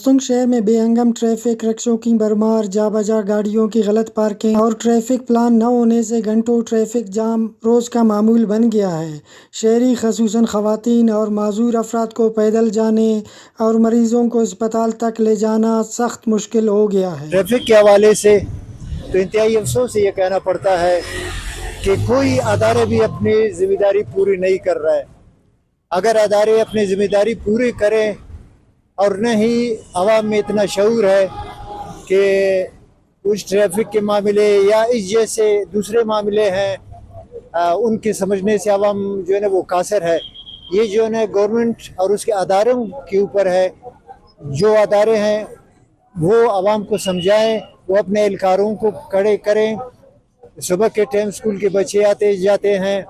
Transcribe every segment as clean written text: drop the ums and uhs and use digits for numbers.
मस्तंग शहर में बेहंगम ट्रैफिक, रक्षों की भरमार, जाबजा गाड़ियों की गलत पार्किंग और ट्रैफिक प्लान न होने से घंटों ट्रैफिक जाम रोज़ का मामूल बन गया है। शहरी ख़ुसूसन ख़वातीन और माजूर अफराद को पैदल जाने और मरीज़ों को अस्पताल तक ले जाना सख्त मुश्किल हो गया है। ट्रैफिक के हवाले से तो इंतहाई अफसोस से ये कहना पड़ता है कि कोई अदारे भी अपनी ज़िम्मेदारी पूरी नहीं कर रहा है। अगर अदारे अपनी ज़िम्मेदारी पूरी करें और न ही आवाम में इतना शऊर है कि उस ट्रैफिक के मामले या इस जैसे दूसरे मामले हैं उनके समझने से आवाम जो है ना वो कासर है। ये जो है ना गवर्नमेंट और उसके अदारों के ऊपर है। जो अदारे हैं वो आवाम को समझाएं, वो अपने एहलकारों को कड़े करें। सुबह के टाइम स्कूल के बच्चे आते जाते हैं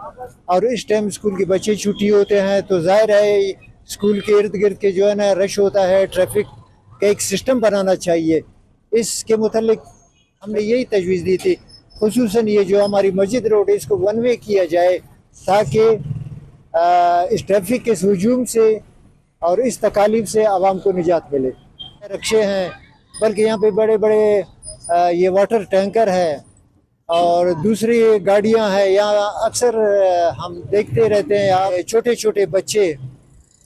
और इस टाइम स्कूल के बच्चे छुट्टी होते हैं तो जाहिर है स्कूल के इर्द गिर्द के जो है ना रश होता है। ट्रैफिक का एक सिस्टम बनाना चाहिए। इसके मुतालिक हमने यही तजवीज़ दी थी, खुसूसन ये जो हमारी मस्जिद रोड है इसको वन वे किया जाए ताकि इस ट्रैफिक के हजूम से और इस तकालीफ से आवाम को निजात मिले। रक्शे हैं, बल्कि यहाँ पे बड़े बड़े ये वाटर टैंकर है और दूसरी गाड़ियाँ हैं। यहाँ अक्सर हम देखते रहते हैं यहाँ छोटे छोटे बच्चे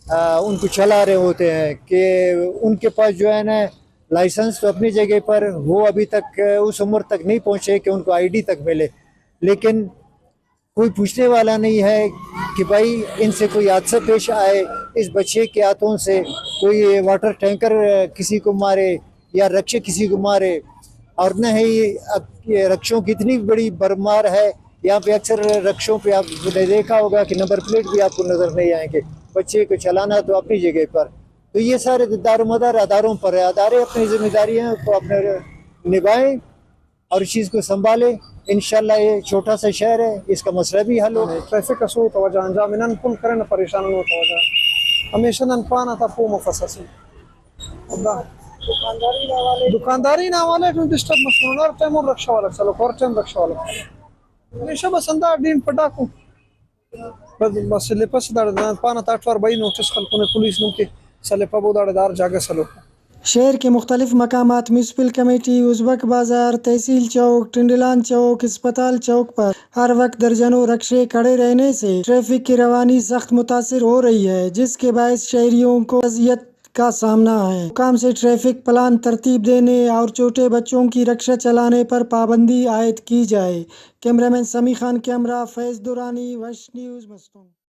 उनको चला रहे होते हैं कि उनके पास जो है ना लाइसेंस तो अपनी जगह पर, वो अभी तक उस उम्र तक नहीं पहुँचे कि उनको आईडी तक मिले, लेकिन कोई पूछने वाला नहीं है कि भाई इनसे कोई हादसा पेश आए, इस बच्चे के हाथों से कोई वाटर टैंकर किसी को मारे या रक्षे किसी को मारे। और न ही अब रक्षों की इतनी बड़ी भरमार है यहाँ पे, अक्सर रक्षों पे आपने देखा होगा कि नंबर प्लेट भी आपको नज़र नहीं आएंगे। बच्चे को चलाना तो अपनी जगह पर, तो ये सारे दारोमदार अदारों पर है। अदारे अपनी जिम्मेदारियों को अपने निभाएं और इस चीज़ को संभालें। इंशाल्लाह ये छोटा सा शहर है, इसका मसला भी हल हो। ट्रैफिक का सो तवज्जो अंजाम इन्हनि कुल करे न परेशान न तवज्जो हमेशा न पाना था पो मुफससी दुकानदारी ना वाले तो डिस्टर्ब मसला और टाइम और रक्षा वाला चलो और टाइम रक्षा वाला हमेशा बस अंदा दिन पटाको बस लेपस दाड़ पाना ताटवार बाई नोटिस खल कोने पुलिस नु के सले पबो दाड़ जागे सलो। शहर के मुख्तलिफ मकामात म्यूनसिपल कमेटी, उज़्बक बाज़ार, तहसील चौक, टिंडलान चौक, अस्पताल चौक पर हर वक्त दर्जनों रक्शे खड़े रहने से ट्रैफिक की रवानी सख्त मुतासिर हो रही है, जिसके बायस शहरियों को अज़ियत का सामना है। हुकाम से ट्रैफिक प्लान तरतीब देने और छोटे बच्चों की रक्षा चलाने पर पाबंदी आयद की जाए। कैमरामैन समी खान के हमरा फैज़ दुरानी, वश न्यूज़ मस्तंग।